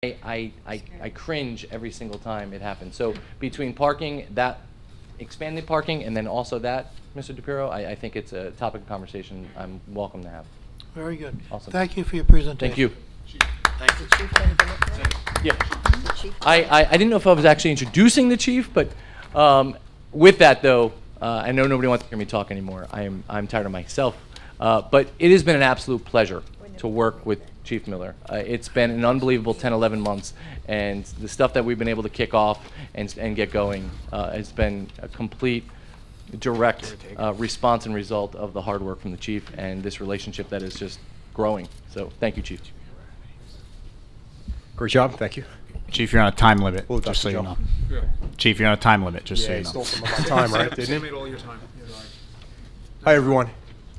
I cringe every single time it happens. So between parking, expanding parking, and then also that, Mr. DePiero, I think it's a topic of conversation I'm welcome to have. Very good. Awesome. Thank you for your presentation. Thank you. Thank you. Chief, anything up there? Yeah. Chief? I didn't know if I was actually introducing the chief, but with that though, I know nobody wants to hear me talk anymore. I'm tired of myself. But it has been an absolute pleasure to work with Chief Miller. It's been an unbelievable 10, 11 months, and the stuff that we've been able to kick off and get going has been a complete, direct response and result of the hard work from the chief and this relationship that is just growing. So thank you, Chief. Great job, thank you. Chief, you're on a time limit, Well, just so you Joe. know. Yeah. Chief, you're on a time limit, just so Yeah, you he know. stole some of my time, right? Didn't Sam he? ate all your time. Hi, everyone.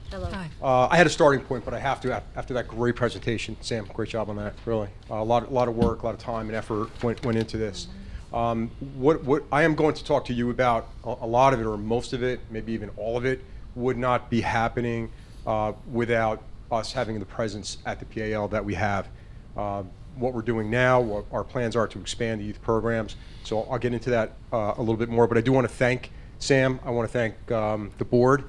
Hello. I had a starting point, but I have to after that great presentation. Sam, great job on that. Really, a lot of work, a lot of time and effort went into this. What I am going to talk to you about, a lot of it or most of it, maybe even all of it, would not be happening without us having the presence at the PAL that we have. What we're doing now, what our plans are to expand the youth programs. So I'll get into that a little bit more. But I do want to thank Sam. I want to thank the board.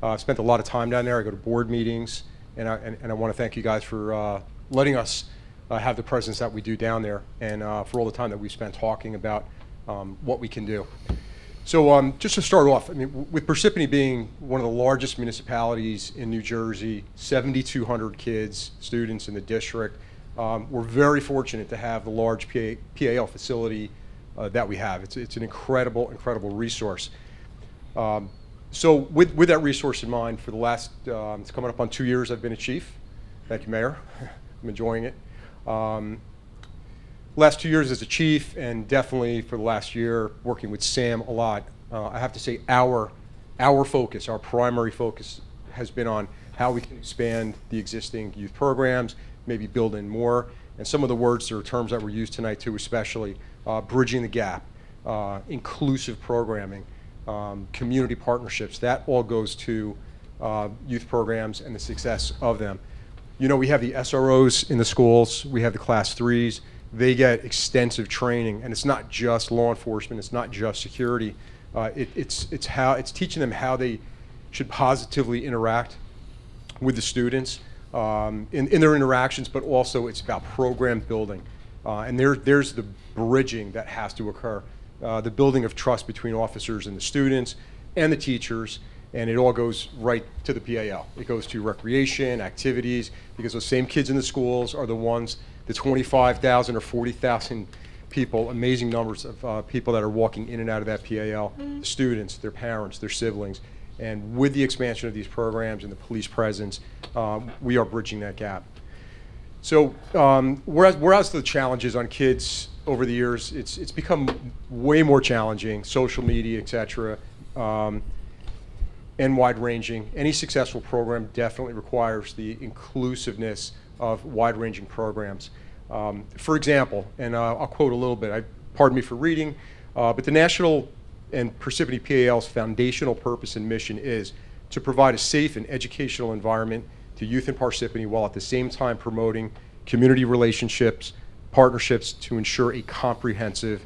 I've spent a lot of time down there. I go to board meetings, and I want to thank you guys for letting us have the presence that we do down there, and for all the time that we spent talking about what we can do. So just to start off, I mean, with Parsippany being one of the largest municipalities in New Jersey, 7,200 kids, students in the district, we're very fortunate to have the large PAL facility that we have. It's an incredible resource. So with that resource in mind, for the last, it's coming up on 2 years I've been a chief. Thank you, Mayor. I'm enjoying it. Last 2 years as a chief, and definitely for the last year working with Sam a lot. I have to say our focus, our primary focus has been on how we can expand the existing youth programs, maybe build in more. And some of the words or terms that were used tonight too, especially bridging the gap, inclusive programming, community partnerships, that all goes to youth programs and the success of them. You know, we have the SROs in the schools, we have the class 3s, they get extensive training, and it's not just law enforcement, it's not just security, it's teaching them how they should positively interact with the students in their interactions, but also it's about program building. And there's the bridging that has to occur. The building of trust between officers and the students and the teachers, and it all goes right to the PAL. It goes to recreation, activities, because those same kids in the schools are the ones, the 25,000 or 40,000 people, amazing numbers of people that are walking in and out of that PAL, the students, their parents, their siblings. And with the expansion of these programs and the police presence, we are bridging that gap. So whereas the challenges on kids over the years, it's become way more challenging, social media, et cetera, and wide-ranging. Any successful program definitely requires the inclusiveness of wide-ranging programs. For example, and I'll quote a little bit, pardon me for reading, but the National and Parsippany PAL's foundational purpose and mission is to provide a safe and educational environment to youth in Parsippany while at the same time promoting community relationships, partnerships to ensure a comprehensive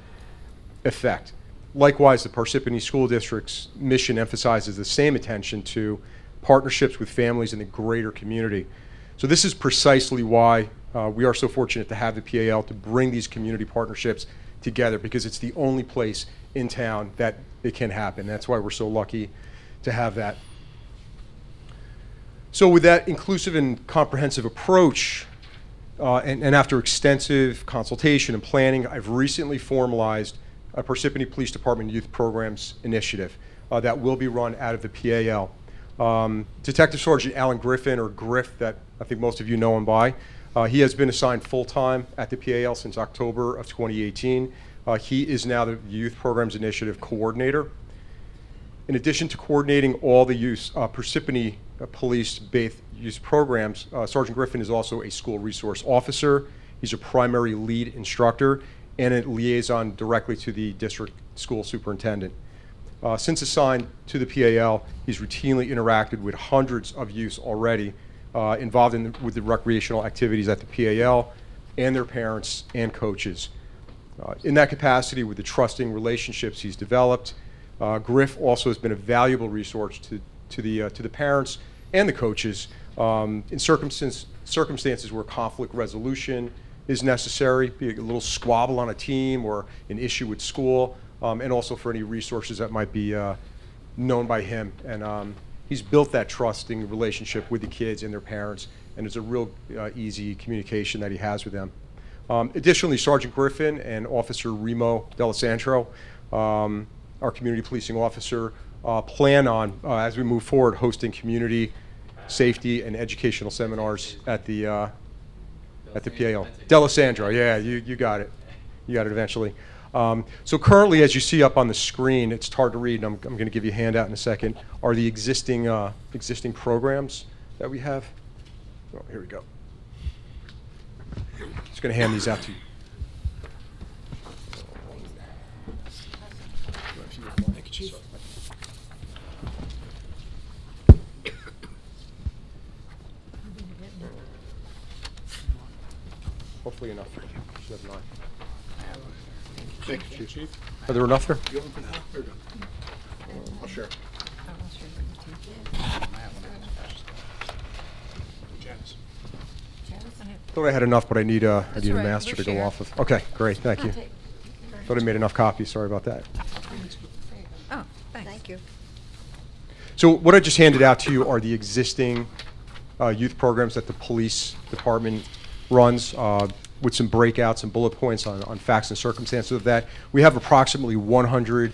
effect. Likewise, the Parsippany School District's mission emphasizes the same attention to partnerships with families in the greater community. So this is precisely why we are so fortunate to have the PAL to bring these community partnerships together, because it's the only place in town that it can happen. That's why we're so lucky to have that. So with that inclusive and comprehensive approach, and after extensive consultation and planning, I've recently formalized a Parsippany Police Department Youth Programs Initiative that will be run out of the PAL. Detective Sergeant Alan Griffin, or Griff, that I think most of you know him by, he has been assigned full-time at the PAL since October of 2018. He is now the Youth Programs Initiative Coordinator. In addition to coordinating all the Parsippany police-based youth programs, Sergeant Griffin is also a school resource officer. He's a primary lead instructor and a liaison directly to the district school superintendent. Since assigned to the PAL, he's routinely interacted with hundreds of youths already involved with the recreational activities at the PAL and their parents and coaches. In that capacity, with the trusting relationships he's developed, Griff also has been a valuable resource to the parents and the coaches in circumstances where conflict resolution is necessary, be it a little squabble on a team or an issue with school, and also for any resources that might be known by him. And he's built that trusting relationship with the kids and their parents, and it's a real easy communication that he has with them. Additionally, Sergeant Griffin and Officer Remo D'Alessandro, our community policing officer, plan on, as we move forward, hosting community safety and educational seminars at the PAL. D'Alessandro, yeah, you got it. You got it eventually. So currently, as you see up on the screen, it's hard to read, and I'm going to give you a handout in a second, are the existing programs that we have. Oh, here we go. Just going to hand these out to you. Thank you, Chief. Hopefully enough for you. Should have 9. Thank you, Chief. Are there enough there? You want them now? They're done. I'll share. Janice. Thought I had enough, but I need a right, master we'll to go share. off of. Okay, great, thank you. Thought I made enough copies. Sorry about that. Oh, thanks. Thank you. So what I just handed out to you are the existing youth programs that the police department runs, with some breakouts and bullet points on facts and circumstances of that. We have approximately 100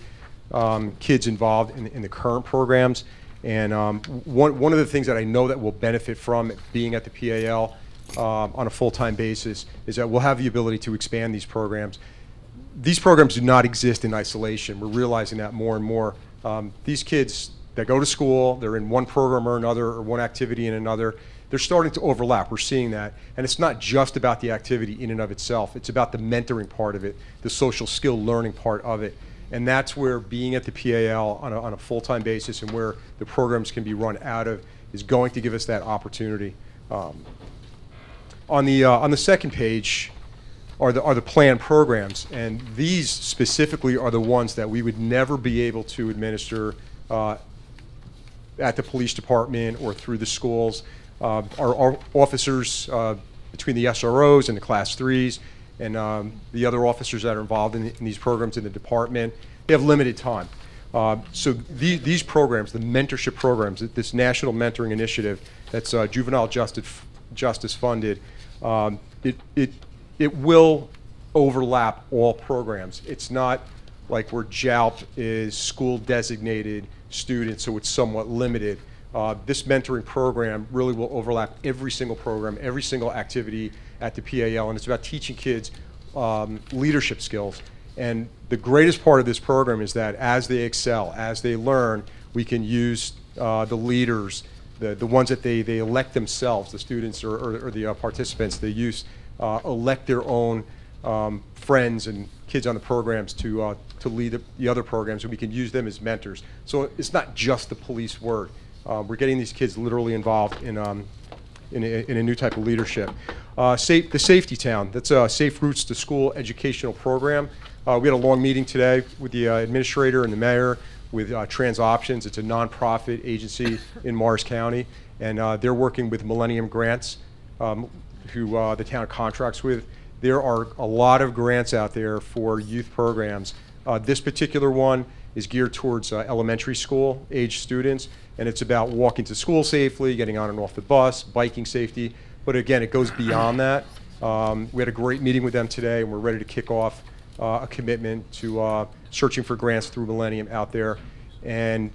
kids involved in the current programs, and one of the things that I know that will benefit from being at the PAL on a full-time basis is that we'll have the ability to expand these programs. These programs do not exist in isolation. We're realizing that more and more. These kids that go to school, they're in one program or another, or one activity in another, they're starting to overlap. We're seeing that. And it's not just about the activity in and of itself. It's about the mentoring part of it, the social skill learning part of it. And that's where being at the PAL on a full-time basis and where the programs can be run out of is going to give us that opportunity. On the second page are the planned programs, and these specifically are the ones that we would never be able to administer at the police department or through the schools. Our officers, between the SROs and the Class 3s and the other officers that are involved in these programs in the department, they have limited time. So these programs, the mentorship programs, this national mentoring initiative that's juvenile justice funded, it will overlap all programs. It's not like where JALP is school designated students, so it's somewhat limited. This mentoring program really will overlap every single program, every single activity at the PAL, and it's about teaching kids leadership skills. And the greatest part of this program is that as they excel, as they learn, we can use the leaders, the ones that they elect themselves, the students or the participants, the youth, elect their own friends and kids on the programs to lead the other programs, and we can use them as mentors. So it's not just the police word. We're getting these kids literally involved in a new type of leadership. The Safety Town, that's a Safe Routes to School educational program. We had a long meeting today with the administrator and the mayor with Trans Options. It's a nonprofit agency in Morris County, and they're working with Millennium Grants, who the town contracts with. There are a lot of grants out there for youth programs. This particular one is geared towards elementary school age students, and it's about walking to school safely, getting on and off the bus, biking safety. But again, it goes beyond that. We had a great meeting with them today, and we're ready to kick off a commitment to searching for grants through Millennium out there. And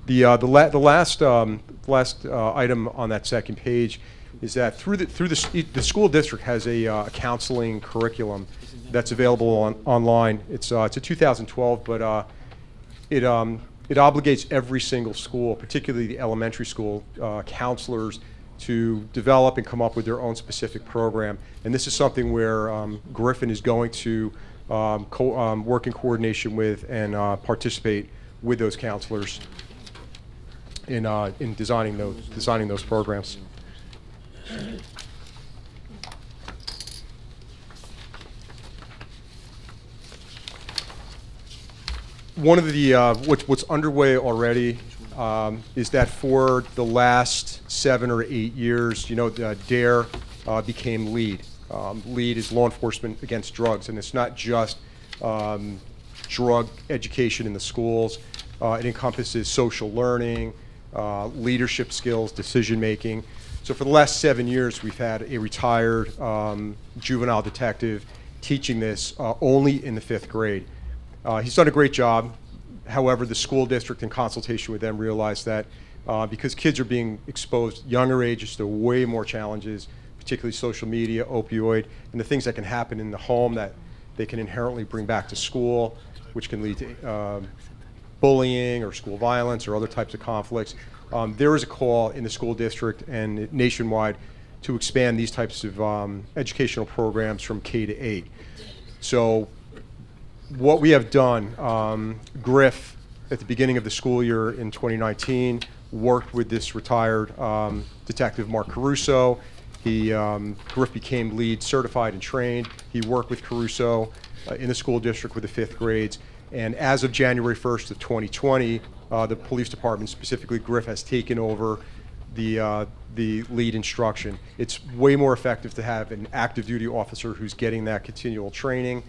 the last item on that second page is that the school district has a counseling curriculum that's available online. It's a 2012, but it obligates every single school, particularly the elementary school counselors, to develop and come up with their own specific program. And this is something where Griffin is going to work in coordination with and participate with those counselors in designing those programs. one of the what's underway already is that for the last 7 or 8 years, you know, DARE became LEAD. LEAD is law enforcement against drugs, and it's not just drug education in the schools. It encompasses social learning, leadership skills, decision making. So for the last 7 years, we've had a retired juvenile detective teaching this only in the 5th grade. He's done a great job. However, the school district, in consultation with them, realized that because kids are being exposed younger ages to way more challenges, particularly social media, opioid, and the things that can happen in the home that they can inherently bring back to school, which can lead to bullying or school violence or other types of conflicts. There is a call in the school district and nationwide to expand these types of educational programs from K to 8. So what we have done, Griff, at the beginning of the school year in 2019, worked with this retired detective, Mark Caruso. Griff became LEAD certified and trained. He worked with Caruso in the school district with the 5th grades. And as of January 1st of 2020, the police department, specifically Griff, has taken over the LEAD instruction. It's way more effective to have an active duty officer who's getting that continual training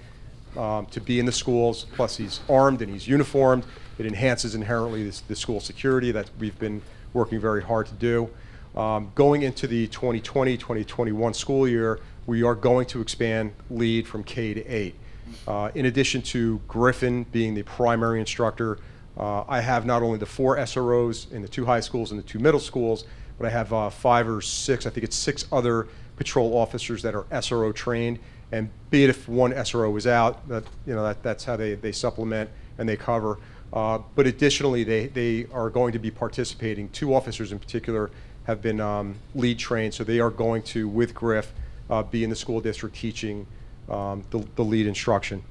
to be in the schools, plus he's armed and he's uniformed. It enhances inherently the school security that we've been working very hard to do. Going into the 2020-2021 school year, we are going to expand LEAD from K to 8. In addition to Griffin being the primary instructor, I have not only the 4 SROs in the 2 high schools and the 2 middle schools, but I have 5 or 6, I think it's 6 other patrol officers that are SRO trained. And be it if one SRO is out, that's how they supplement and they cover. But additionally, they are going to be participating. 2 officers in particular have been LEAD trained, so they are going to, with Griff, be in the school district teaching the LEAD instruction.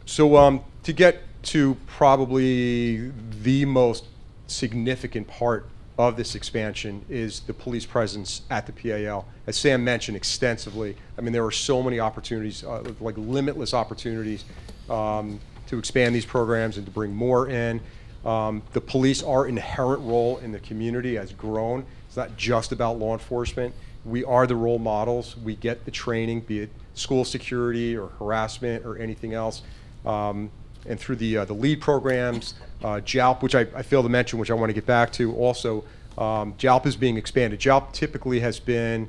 So to get to probably the most significant part of this expansion is the police presence at the PAL. As Sam mentioned extensively, I mean, there are so many opportunities, like limitless opportunities to expand these programs and to bring more in. The police, our inherent role in the community has grown. It's not just about law enforcement. We are the role models. We get the training, be it school security or harassment or anything else. And through the LEAD programs, JALP, which I failed to mention, which I want to get back to also, JALP is being expanded. JALP typically has been,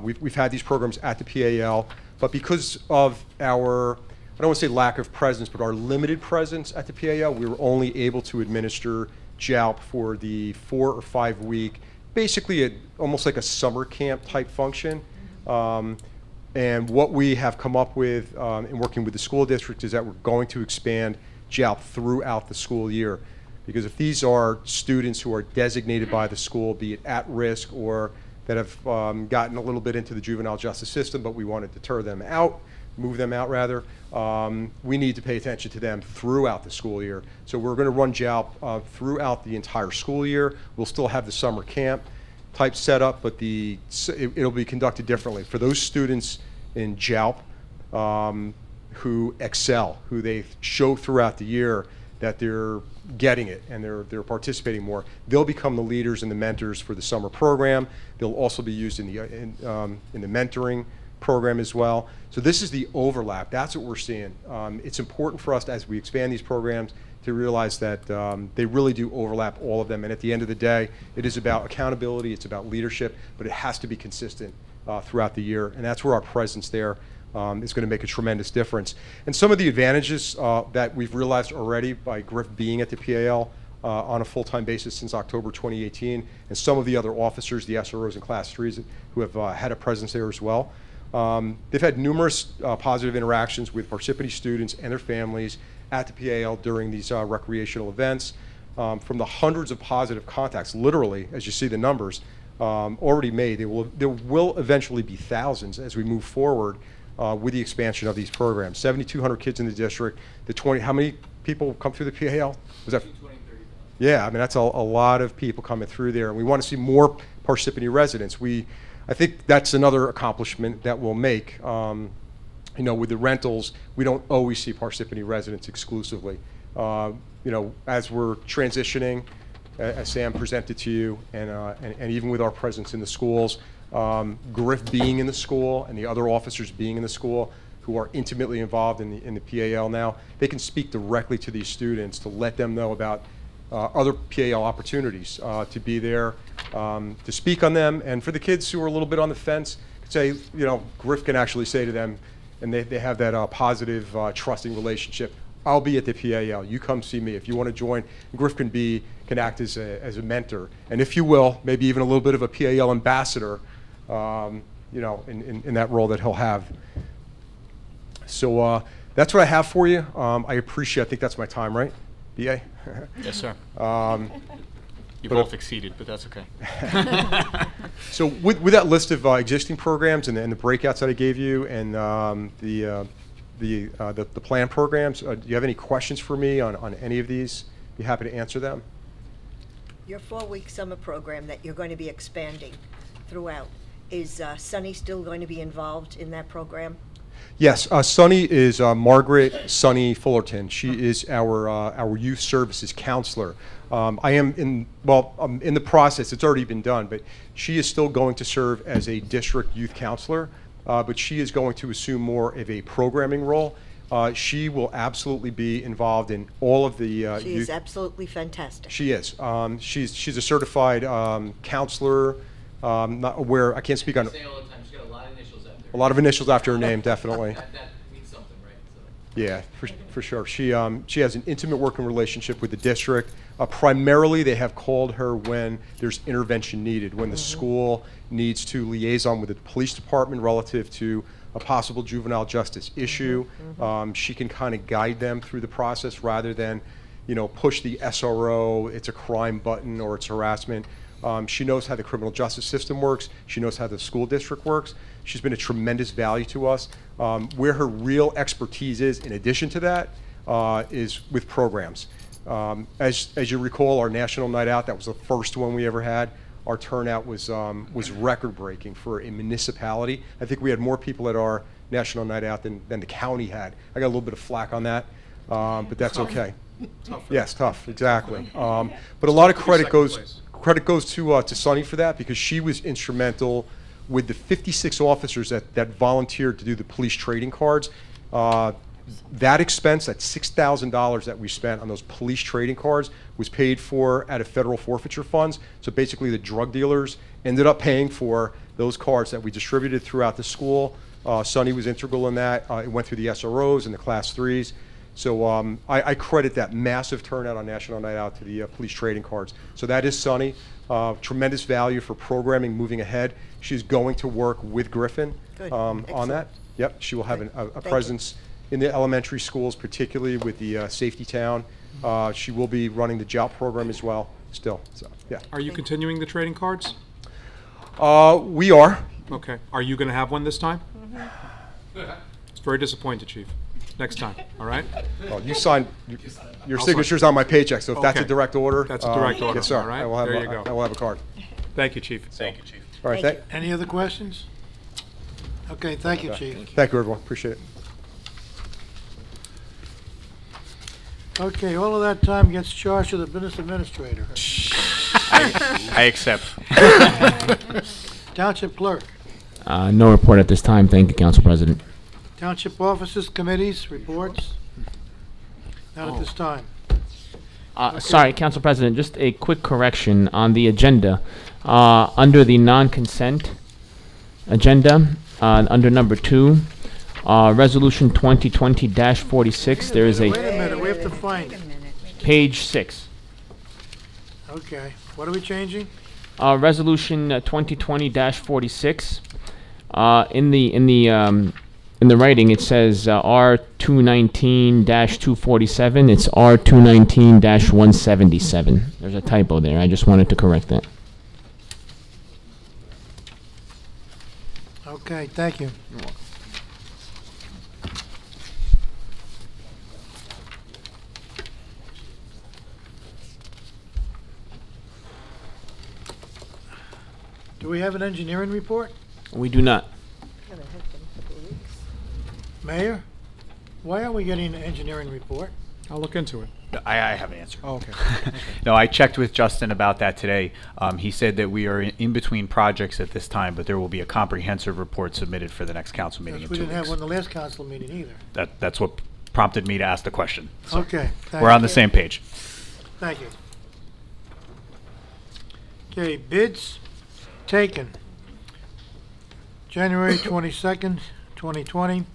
we've had these programs at the PAL, but because of our, I don't want to say lack of presence, but our limited presence at the PAL, we were only able to administer JALP for the 4 or 5 week, basically almost like a summer camp type function. And what we have come up with in working with the school district is that we're going to expand JALP throughout the school year. Because if these are students who are designated by the school, be it at risk or that have gotten a little bit into the juvenile justice system, but we want to deter them out, move them out rather, we need to pay attention to them throughout the school year. So we're going to run JALP throughout the entire school year. We'll still have the summer camp type setup, but it'll be conducted differently. For those students in JALP who excel, who they show throughout the year that they're getting it and they're participating more, they'll become the leaders and the mentors for the summer program. They'll also be used in the mentoring program as well. So this is the overlap. That's what we're seeing. It's important for us as we expand these programs to realize that they really do overlap, all of them. And at the end of the day, it is about accountability, it's about leadership, but it has to be consistent throughout the year. And that's where our presence there is going to make a tremendous difference. And some of the advantages that we've realized already by Griff being at the PAL on a full-time basis since October 2018, and some of the other officers, the SROs and Class 3s who have had a presence there as well. They've had numerous positive interactions with Parsippany students and their families at the PAL during these recreational events. From the hundreds of positive contacts, literally, as you see the numbers, already made, there will eventually be thousands as we move forward with the expansion of these programs. 7,200 kids in the district. How many people come through the PAL? Was that? 20, 30,000. Yeah, I mean, that's a lot of people coming through there. And we want to see more Parsippany residents. I think that's another accomplishment that we'll make with the rentals, we don't always see Parsippany residents exclusively. As we're transitioning, as Sam presented to you, and even with our presence in the schools, Griff being in the school and the other officers being in the school who are intimately involved in the PAL now, they can speak directly to these students to let them know about other PAL opportunities, to be there, to speak on them. And for the kids who are a little bit on the fence, say, Griff can actually say to them, and they have that positive, trusting relationship, I'll be at the PAL. You come see me. If you want to join, Griff can act as a mentor. And if you will, maybe even a little bit of a PAL ambassador, in that role that he'll have. So that's what I have for you. I think that's my time, right? BA? Yes, sir. You but, both exceeded, but that's okay. So with that list of existing programs and the breakouts that I gave you and the plan programs, do you have any questions for me on any of these? Be happy to answer them. Your 4-week summer program that you're going to be expanding throughout, is Sunny still going to be involved in that program? Yes, Sunny is Margaret Sunny Fullerton. She is our youth services counselor. I am in the process. It's already been done, but she is still going to serve as a district youth counselor. But she is going to assume more of a programming role. She will absolutely be involved in all of the. She is absolutely fantastic. She is. She's a certified counselor. Not aware. I can't speak on. Say all the time. She's got a lot of initials after. A lot of initials after her name, definitely. That means something, right? So. Yeah, for sure. She has an intimate working relationship with the district. Primarily, they have called her when there's intervention needed, when the school needs to liaison with the police department relative to a possible juvenile justice issue. She can kind of guide them through the process rather than, push the SRO, it's a crime button or it's harassment. She knows how the criminal justice system works. She knows how the school district works. She's been a tremendous value to us. Where her real expertise is, in addition to that, is with programs. As you recall, our National Night Out, that was the first one we ever had. Our turnout was record-breaking for a municipality. I think we had more people at our National Night Out than the county had. I got a little bit of flack on that, but that's okay. Tough. Yes, tough, exactly. But a lot of credit goes to Sunny for that, because she was instrumental with the 56 officers that volunteered to do the police trading cards. That expense, that $6,000 that we spent on those police trading cards, was paid for out of federal forfeiture funds. So basically the drug dealers ended up paying for those cards that we distributed throughout the school. Sunny was integral in that. It went through the SROs and the Class 3s. So I credit that massive turnout on National Night Out to the police trading cards. So that is Sunny. Tremendous value for programming moving ahead. She's going to work with Griffin on that. Yep, she will have a presence in the elementary schools, particularly with the Safety Town. She will be running the JOUT program as well still. So, yeah. Are you continuing the trading cards? We are. Okay. Are you going to have one this time? It's very disappointed, Chief. Next time, all right? Well, you signed, your signature's on my paycheck, so if that's a Okay. direct order. That's a direct order, Yes, sir. all right? I will have There you go. I will have a card. Thank you, Chief. Thank you, Chief. All right, Thank thank Any other questions? Okay, thank you, Chief. you, everyone. Appreciate it. Okay, all of that time gets charged to the business administrator. I accept. Township clerk, No report at this time. Thank you, Council President. township offices, committees, reports? Not at this time. Sorry, Council President, just a quick correction on the agenda. Under the non-consent agenda, under number 2, Resolution 2020-46, there is Wait a a minute, we have to find it. page 6. Okay, what are we changing? Resolution 2020-46. In the writing, it says R219-247. It's R219-177. There's a typo there. I just wanted to correct that. Okay, thank you. Do we have an engineering report? We do not. Haven't had them in a couple of weeks. Mayor, why aren't we getting an engineering report? I'll look into it. I have an answer. Oh, okay. No, I checked with Justin about that today. He said that we are in between projects at this time, but there will be a comprehensive report submitted for the next council meeting in Because we 2 didn't have weeks. one the last council meeting either. That's what prompted me to ask the question. So Okay. we're on the thank same page. Thank you. Okay, bids taken. January 22nd, 2020.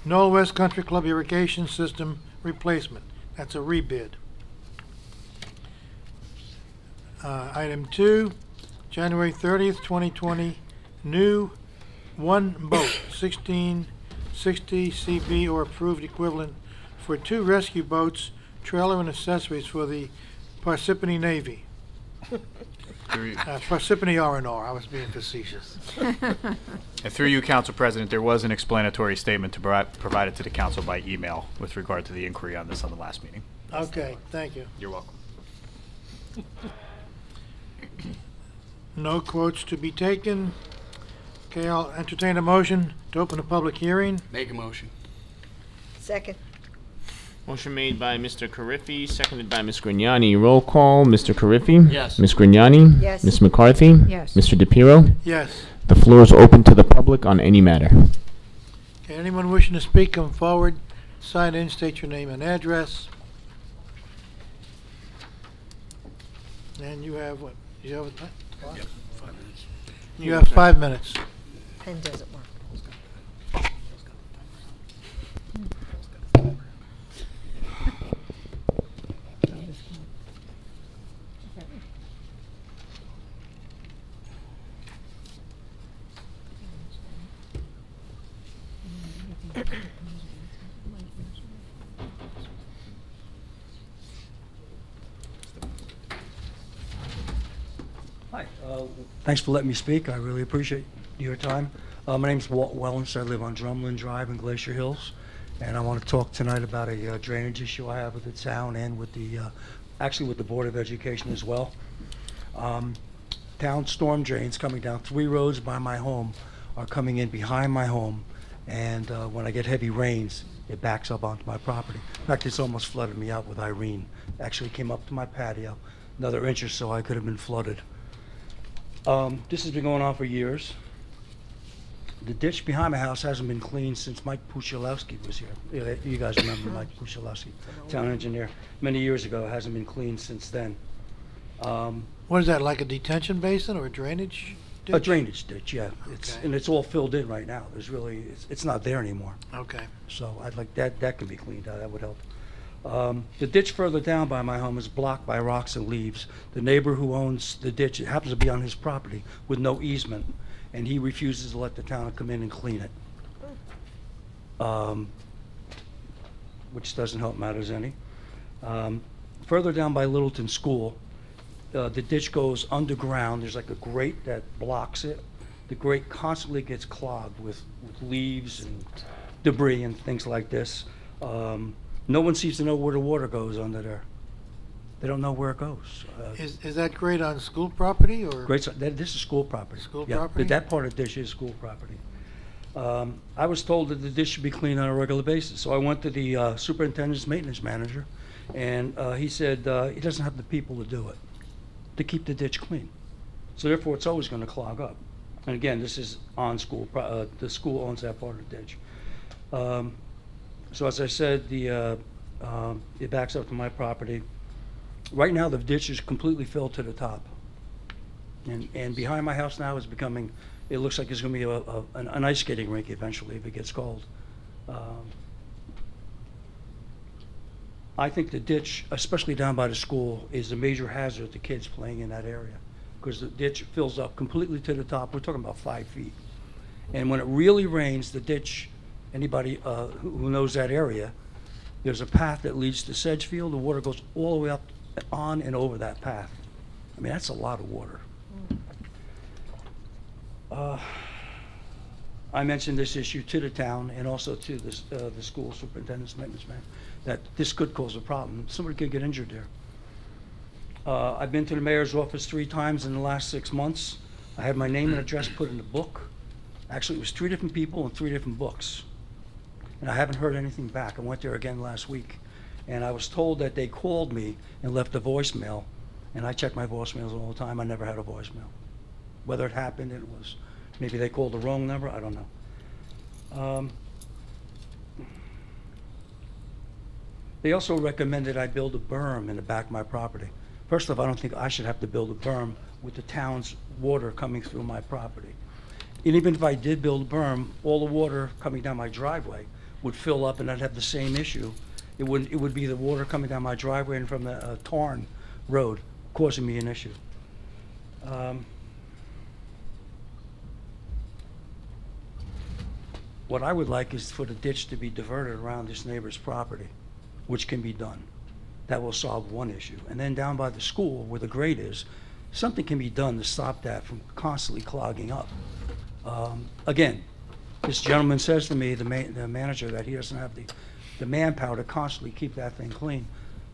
Knoll West Country Club irrigation system replacement. That's a rebid. Item 2, January 30th, 2020. New one boat, 1660 CB or approved equivalent for 2 rescue boats, trailer and accessories for the Parsippany Navy. Parsippany R&R, I was being facetious. And through you, Council President, there was an explanatory statement provided to the council by email with regard to the inquiry on this on the last meeting. Okay, thank you. You're welcome. No quotes to be taken. Okay, I'll entertain a motion to open a public hearing. Make a motion. Second. Motion made by Mr. Carriffy, seconded by Ms. Grignani. Roll call, Mr. Carriffy? Yes. Ms. Grignani? Yes. Ms. McCarthy? Yes. Mr. DePiero? Yes. The floor is open to the public on any matter. Okay, anyone wishing to speak, come forward, sign in, state your name and address. And you have what? You have what? Yep, 5 minutes. You have 5 minutes. Pen doesn't work. Hi. Thanks for letting me speak. I really appreciate your time. My name's Walt Wellens. I live on Drumlin Drive in Glacier Hills, and I want to talk tonight about a drainage issue I have with the town and with the, actually with the Board of Education as well. Town storm drains coming down 3 roads by my home are coming in behind my home, and when I get heavy rains, it backs up onto my property. In fact, it's almost flooded me out with Irene. Actually came up to my patio. Another inch or so, I could have been flooded. This has been going on for years. The ditch behind my house hasn't been cleaned since Mike Puchalowski was here. You guys remember Mike Puchalowski, town engineer. Many years ago, it hasn't been cleaned since then. What is that, like a detention basin or a drainage ditch? A drainage ditch, yeah. Okay. And it's all filled in right now. There's really, it's not there anymore. Okay. So I'd like that can be cleaned out. That would help. The ditch further down by my home is blocked by rocks and leaves. The neighbor who owns the ditch, it happens to be on his property with no easement, and he refuses to let the town come in and clean it, which doesn't help matters any. Further down by Littleton School, the ditch goes underground. There's like a grate that blocks it. The grate constantly gets clogged with leaves and debris and things like this. No one seems to know where the water goes under there. They don't know where it goes. Is that grade on school property or? This is school property. School Yeah, property? that part of the ditch is school property. I was told that the ditch should be cleaned on a regular basis, so I went to the superintendent's maintenance manager, and he said he doesn't have the people to do it, to keep the ditch clean. So therefore, it's always going to clog up. And again, this is on school. The school owns that part of the ditch. So as I said, it backs up to my property. Right now, the ditch is completely filled to the top. And behind my house now is becoming, it looks like it's going to be an ice skating rink eventually if it gets cold. I think the ditch, especially down by the school, is a major hazard to kids playing in that area, because the ditch fills up completely to the top. We're talking about 5 feet. And when it really rains, the ditch, anybody who knows that area, there's a path that leads to Sedgefield. The water goes all the way up on and over that path. I mean, that's a lot of water. I mentioned this issue to the town and also to the school superintendent's maintenance man, that this could cause a problem. Somebody could get injured there. I've been to the mayor's office 3 times in the last 6 months. I had my name and address put in the book. Actually, it was 3 different people and 3 different books. and I haven't heard anything back. I went there again last week, and I was told that they called me and left a voicemail, and I check my voicemails all the time. I never had a voicemail. Whether it happened, it was, maybe they called the wrong number, I don't know. They also recommended I build a berm in the back of my property. First off, I don't think I should have to build a berm with the town's water coming through my property. And even if I did build a berm, all the water coming down my driveway would fill up, and I'd have the same issue. It would be the water coming down my driveway and from the Tarn Road causing me an issue. What I would like is for the ditch to be diverted around this neighbor's property, which can be done. That will solve one issue. And then down by the school where the grate is, something can be done to stop that from constantly clogging up. Again, this gentleman says to me, the manager, that he doesn't have the manpower to constantly keep that thing clean.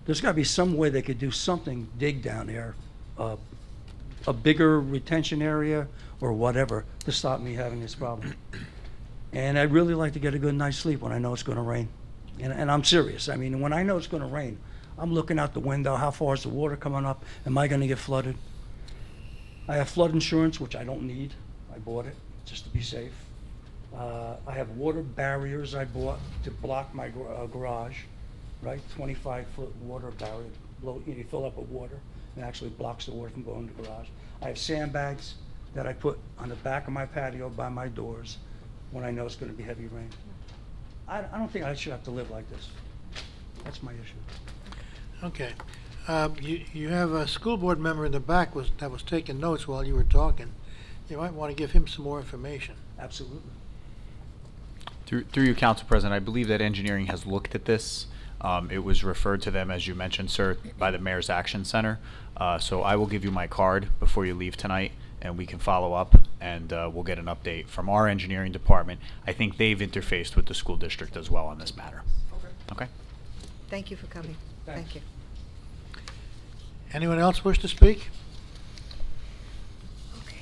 There's got to be some way they could do something, dig down there, a bigger retention area or whatever, to stop me having this problem. And I'd really like to get a good night's sleep when I know it's going to rain. And I'm serious. I mean, when I know it's going to rain, I'm looking out the window. How far is the water coming up? Am I going to get flooded? I have flood insurance, which I don't need. I bought it just to be safe. I have water barriers I bought to block my garage, right? 25-foot water barrier. You fill up with water and actually blocks the water from going to the garage. I have sandbags that I put on the back of my patio by my doors when I know it's going to be heavy rain. I don't think I should have to live like this. That's my issue. Okay. You have a school board member in the back that was taking notes while you were talking. You might want to give him some more information. Absolutely. Through you, Council President, I believe that engineering has looked at this. It was referred to them, as you mentioned, sir, by the Mayor's Action Center. So I will give you my card before you leave tonight, and we can follow up, and we'll get an update from our engineering department. I think they've interfaced with the school district as well on this matter. Okay? Thank you for coming. Thank you. Anyone else wish to speak? Okay.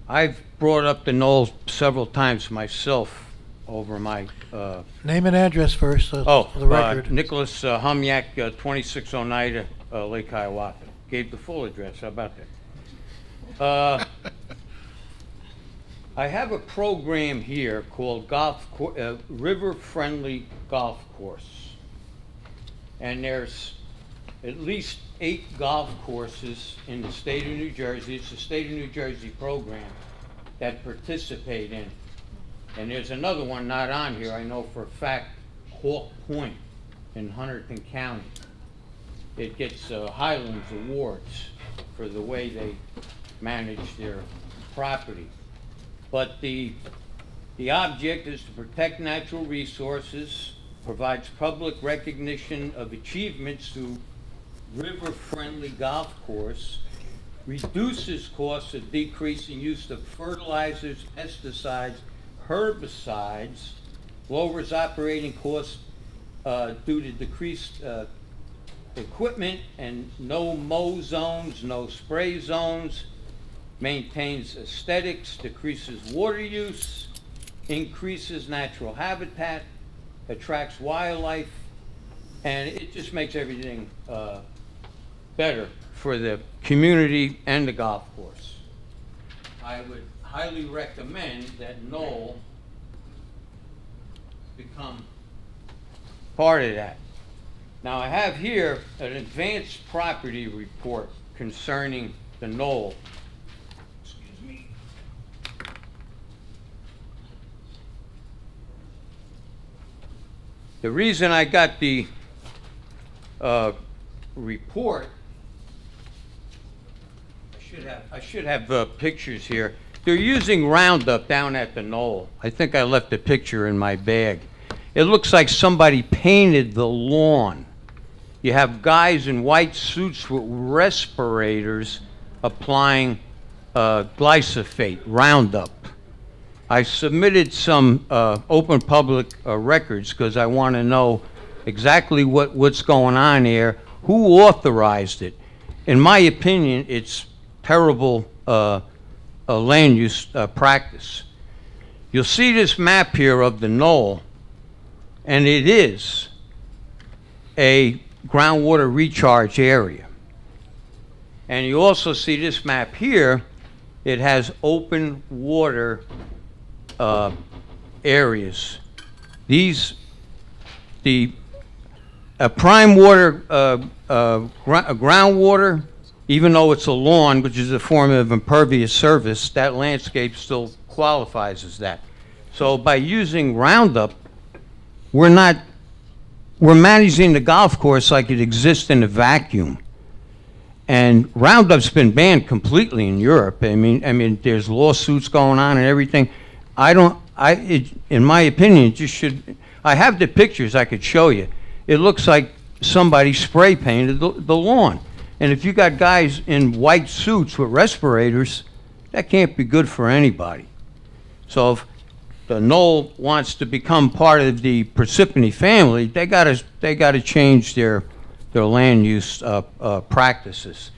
I've brought up the Knoll several times myself over my, Name and address first, for the record. Nicholas Humyak, 2609 Lake Hiawatha. Gave the full address, how about that? I have a program here called River Friendly Golf Course. And there's at least 8 golf courses in the state of New Jersey. It's a state of New Jersey program that participate in. And there's another one not on here, I know for a fact, Hawk Point in Hunterdon County. It gets Highlands Awards for the way they manage their property. But the object is to protect natural resources, provides public recognition of achievements through river-friendly golf course, reduces costs of decreasing use of fertilizers, pesticides, herbicides, lowers operating costs due to decreased equipment and no mow zones, no spray zones, maintains aesthetics, decreases water use, increases natural habitat, attracts wildlife, and it just makes everything better for the community and the golf course. I would highly recommend that Knoll become part of that. Now I have here an advanced property report concerning the Knoll. Excuse me. The reason I got the report, I should have pictures here. They're using Roundup down at the Knoll. I think I left a picture in my bag. It looks like somebody painted the lawn. You have guys in white suits with respirators applying glyphosate, Roundup. I submitted some open public records because I want to know exactly what's going on here, who authorized it. In my opinion, it's terrible land use practice. You'll see this map here of the knoll, and it is a groundwater recharge area. And you also see this map here, it has open water areas. These, prime water, groundwater, even though it's a lawn, which is a form of impervious surface, that landscape still qualifies as that. So by using Roundup, we're managing the golf course like it exists in a vacuum. And Roundup's been banned completely in Europe. I mean, there's lawsuits going on and everything. In my opinion, it just should. I have the pictures I could show you. It looks like somebody spray painted the lawn. And if you got guys in white suits with respirators, that can't be good for anybody. So if the knoll wants to become part of the Parsippany family, they gotta change their land use practices.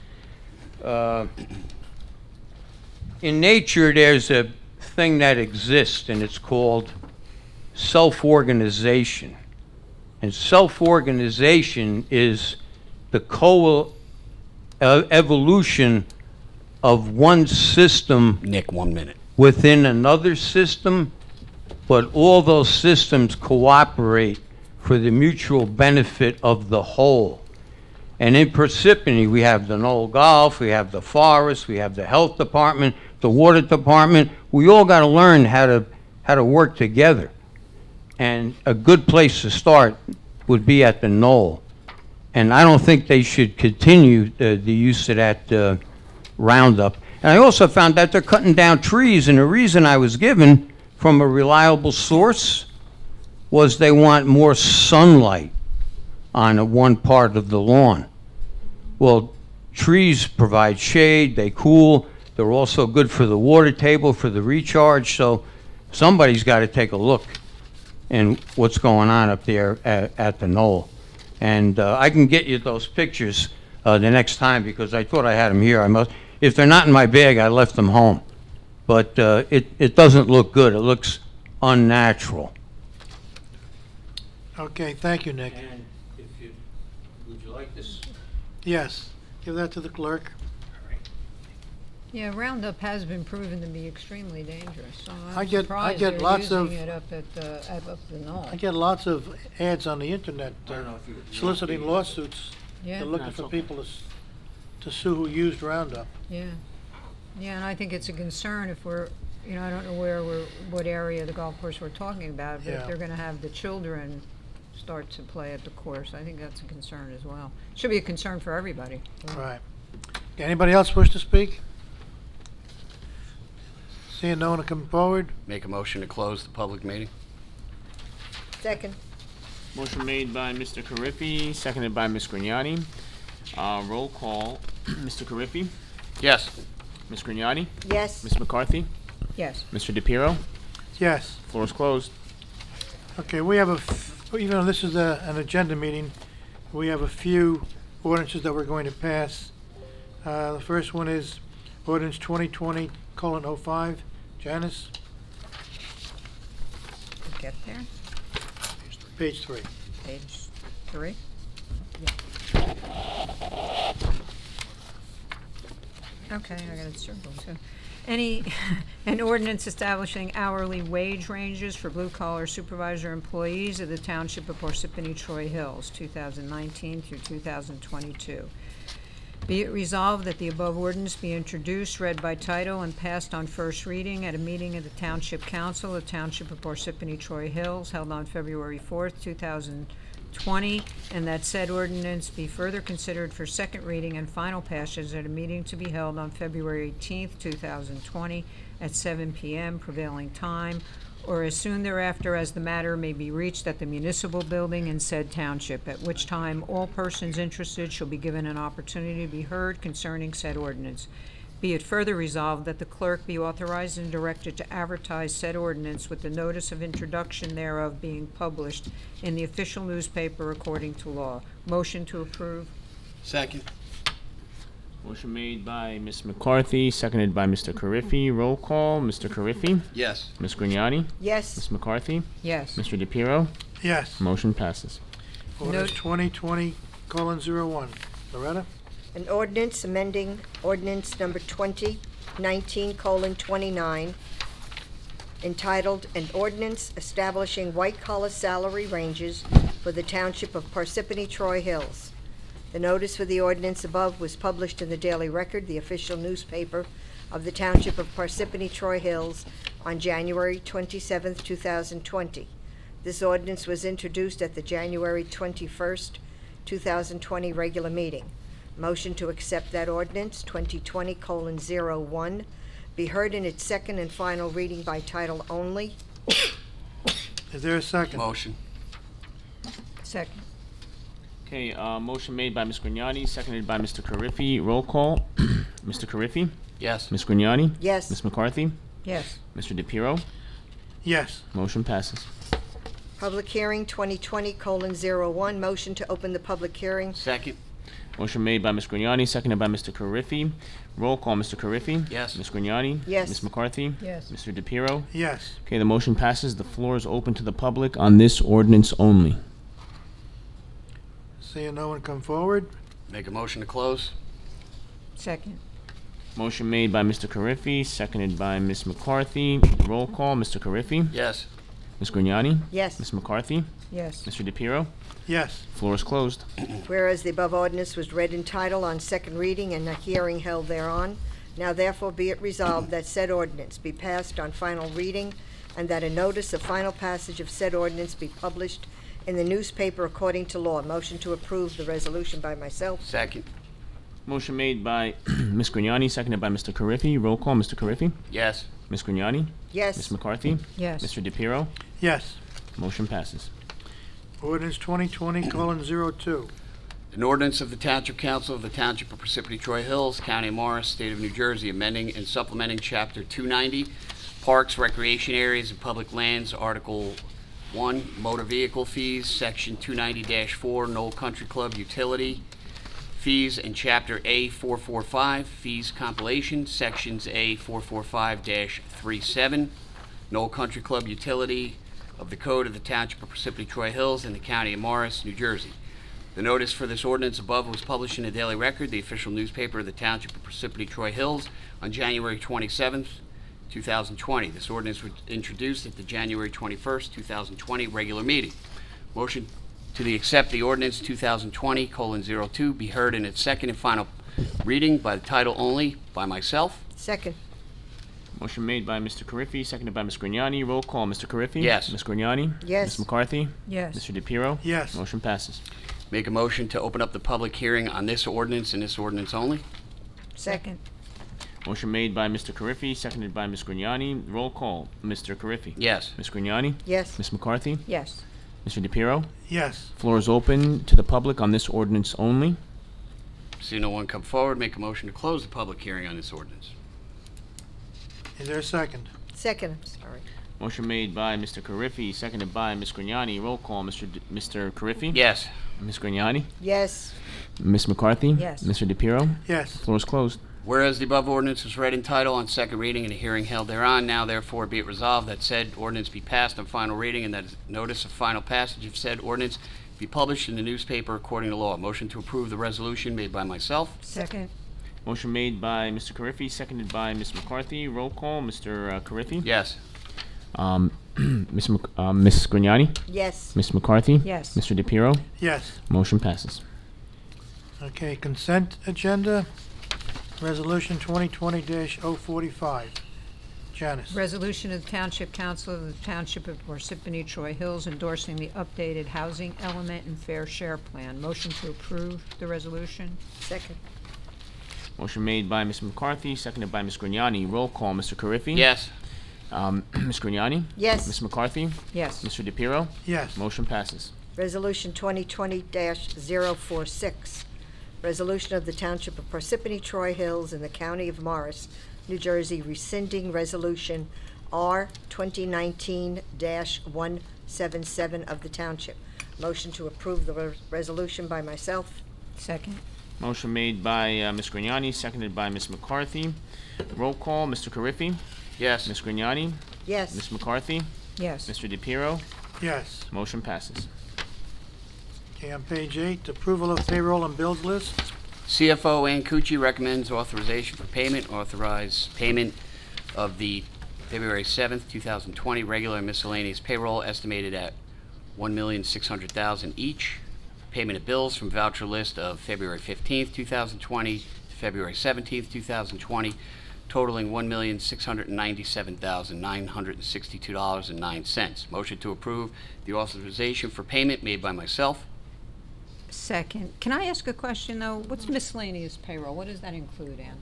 In nature, there's a thing that exists, and it's called self-organization. And self-organization is the evolution of one system, Nick, 1 minute, within another system, but all those systems cooperate for the mutual benefit of the whole. And in Parsippany, we have the Knoll Golf, we have the forest, we have the health department, the water department. We all got to learn how to work together. And a good place to start would be at the Knoll. And I don't think they should continue the use of that Roundup. And I also found that they're cutting down trees, and the reason I was given from a reliable source was they want more sunlight on one part of the lawn. Well, trees provide shade, they cool, they're also good for the water table, for the recharge, so somebody's got to take a look in what's going on up there at the knoll. And I can get you those pictures the next time, because I thought I had them here. If they're not in my bag, I left them home. But it doesn't look good. It looks unnatural. Okay, thank you, Nick. And would you like this? Yes, give that to the clerk. Yeah, Roundup has been proven to be extremely dangerous, so I I'm get surprised lots they're of- using it up at the knoll. I get lots of ads on the internet I don't know if you- soliciting lawsuits. Yeah, They're looking for people to sue who used Roundup. yeah. Yeah, and I think it's a concern if we're, I don't know what area of the golf course we're talking about, but Yeah. if they're gonna have the children start to play at the course, I think that's a concern as well. Should be a concern for everybody. Right. Anybody else wish to speak? Seeing no one to come forward? make a motion to close the public meeting. Second. Motion made by Mr. Carriffy, seconded by Ms. Grignani. Roll call. Mr. Carriffy? Yes. Ms. Grignani? Yes. Ms. McCarthy? Yes. Mr. DePiero? Yes. Floor is closed. Okay, we have even though this is an agenda meeting, we have a few ordinances that we're going to pass. The first one is ordinance 2020:05. Janice, Get there, page 3. page 3. Okay, I got it circled too. An ordinance establishing hourly wage ranges for blue-collar supervisor employees of the Township of Parsippany-Troy Hills, 2019 through 2022. Be it resolved that the above ordinance be introduced, read by title, and passed on first reading at a meeting of the Township Council of Township of Parsippany-Troy Hills held on February 4th, 2020, and that said ordinance be further considered for second reading and final passage at a meeting to be held on February 18th, 2020, at 7 p.m. prevailing time, or as soon thereafter as the matter may be reached at the municipal building in said township, at which time all persons interested shall be given an opportunity to be heard concerning said ordinance. Be it further resolved that the clerk be authorized and directed to advertise said ordinance with the notice of introduction thereof being published in the official newspaper according to law. Motion to approve. Second. Motion made by Ms. McCarthy, seconded by Mr. Carriffy. Roll call. Mr. Carriffy? Yes. Ms. Grignani? Yes. Ms. McCarthy? Yes. Mr. DePiero? Yes. Motion passes. Ordinance Note- 2020:01. Loretta? An ordinance amending ordinance number 2019:29, entitled An Ordinance Establishing White-Collar Salary Ranges for the Township of Parsippany-Troy Hills. The notice for the ordinance above was published in the Daily Record, the official newspaper of the Township of Parsippany-Troy Hills, on January 27, 2020. This ordinance was introduced at the January 21st, 2020 regular meeting. Motion to accept that ordinance, 2020:01, be heard in its second and final reading by title only. Is there a second? Motion. Second. Okay, motion made by Ms. Grignani, seconded by Mr. Carriffy. Roll call. Mr. Carriffy? Yes. Ms. Grignani? Yes. Ms. McCarthy? Yes. Mr. DePiero? Yes. Motion passes. Public hearing, 2020:01, motion to open the public hearing. Second. Motion made by Ms. Grignani, seconded by Mr. Carriffy. Roll call. Mr. Carriffy? Yes. Ms. Grignani? Yes. Ms. McCarthy? Yes. Mr. DePiero? Yes. Okay, the motion passes. The floor is open to the public on this ordinance only. Seeing no one come forward? Make a motion to close. Second. Motion made by Mr. Carriffy, seconded by Ms. McCarthy. Roll call. Mr. Carriffy? Yes. Ms. Grignani? Yes. Ms. McCarthy? Yes. Mr. DePiero? Yes. Floor is closed. Whereas the above ordinance was read in title on second reading and a hearing held thereon, now therefore be it resolved that said ordinance be passed on final reading, and that a notice of final passage of said ordinance be published in the newspaper according to law. Motion to approve the resolution by myself. Second. Motion made by Ms. Grignani, seconded by Mr. Carriffy. Roll call. Mr. Carriffy? Yes. Ms. Grignani? Yes. Ms. McCarthy? Yes. Mr. DePiero? Yes. Motion passes. Ordinance 2020:02. An ordinance of the Township Council of the Township of Parsippany-Troy Hills, County of Morris, State of New Jersey, amending and supplementing Chapter 290, Parks, Recreation Areas, and Public Lands, Article 1, Motor Vehicle Fees, Section 290-4, Knoll Country Club Utility Fees, and Chapter A445, Fees Compilation, Sections A445-37, Knoll Country Club Utility of the Code of the Township of Parsippany-Troy Hills in the County of Morris, New Jersey. The notice for this ordinance above was published in the Daily Record, the official newspaper of the Township of Parsippany-Troy Hills, on January 27th, 2020. This ordinance was introduced at the January 21st, 2020 regular meeting. Motion to accept the ordinance 2020:02 be heard in its second and final reading by the title only by myself. Second. Motion made by Mr. Carriffy, seconded by Ms. Grignani. Roll call. Mr. Carriffy? Yes. Ms. Grignani? Yes. Ms. McCarthy? Yes. Mr. DePiero? Yes. Motion passes. Make a motion to open up the public hearing on this ordinance and this ordinance only. Second. Motion made by Mr. Carriffy, seconded by Ms. Grignani. Roll call. Mr. Carriffy? Yes. Ms. Grignani? Yes. Ms. McCarthy? Yes. Mr. DePiero? Yes. Floor is open to the public on this ordinance only. See no one come forward, make a motion to close the public hearing on this ordinance. Is there a second? Second, I'm sorry. Motion made by Mr. Carriffy, seconded by Ms. Grignani. Roll call. Mr. Carriffy? Yes. Ms. Grignani? Yes. Ms. McCarthy? Yes. Mr. DePiero? Yes. Floor is closed. Whereas the above ordinance was read in title on second reading and a hearing held thereon, now therefore be it resolved that said ordinance be passed on final reading and that notice of final passage of said ordinance be published in the newspaper according to law. Motion to approve the resolution made by myself. Second. Motion made by Mr. Carriffy, seconded by Ms. McCarthy. Roll call. Mr. Carriffy? Yes. Ms. Grignani? Yes. Ms. McCarthy? Yes. Mr. DePiero? Yes. Motion passes. Okay, consent agenda. Resolution 2020-045. Janice. Resolution of the Township Council of the Township of Parsippany-Troy Hills endorsing the updated housing element and fair share plan. Motion to approve the resolution. Second. Motion made by Ms. McCarthy, seconded by Ms. Grignani. Roll call, Mr. Carriffy? Yes. Ms. Grignani? Yes. Ms. McCarthy? Yes. Mr. DePiero? Yes. Motion passes. Resolution 2020-046, resolution of the Township of Parsippany-Troy Hills in the County of Morris, New Jersey, rescinding Resolution R 2019-177 of the Township. Motion to approve the resolution by myself. Second. Motion made by Ms. Grignani, seconded by Ms. McCarthy. Roll call, Mr. Carriffy? Yes. Ms. Grignani? Yes. Ms. McCarthy? Yes. Mr. DePiero? Yes. Motion passes. Okay, on page 8, approval of payroll and bills list. CFO Ann Cucci recommends authorization for payment. Authorize payment of the February 7th, 2020 regular and miscellaneous payroll estimated at $1,600,000 each. Payment of bills from voucher list of February 15th, 2020 to February 17th, 2020, totaling $1,697,962.09. Motion to approve the authorization for payment made by myself. Second. Can I ask a question, though? What's miscellaneous payroll? What does that include, Ann?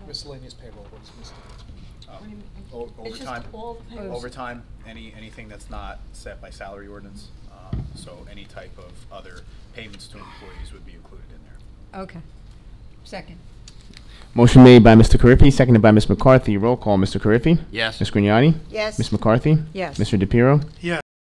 Miscellaneous payroll, what's miscellaneous? Overtime, payroll. overtime, anything that's not set by salary ordinance. So any type of other payments to employees would be included in there. Okay. Second. Motion made by Mr. Carriffy, seconded by Ms. McCarthy. Roll call, Mr. Carriffy? Yes. Ms. Grignani? Yes. Ms. McCarthy? Yes. Mr. DePiero? Yes.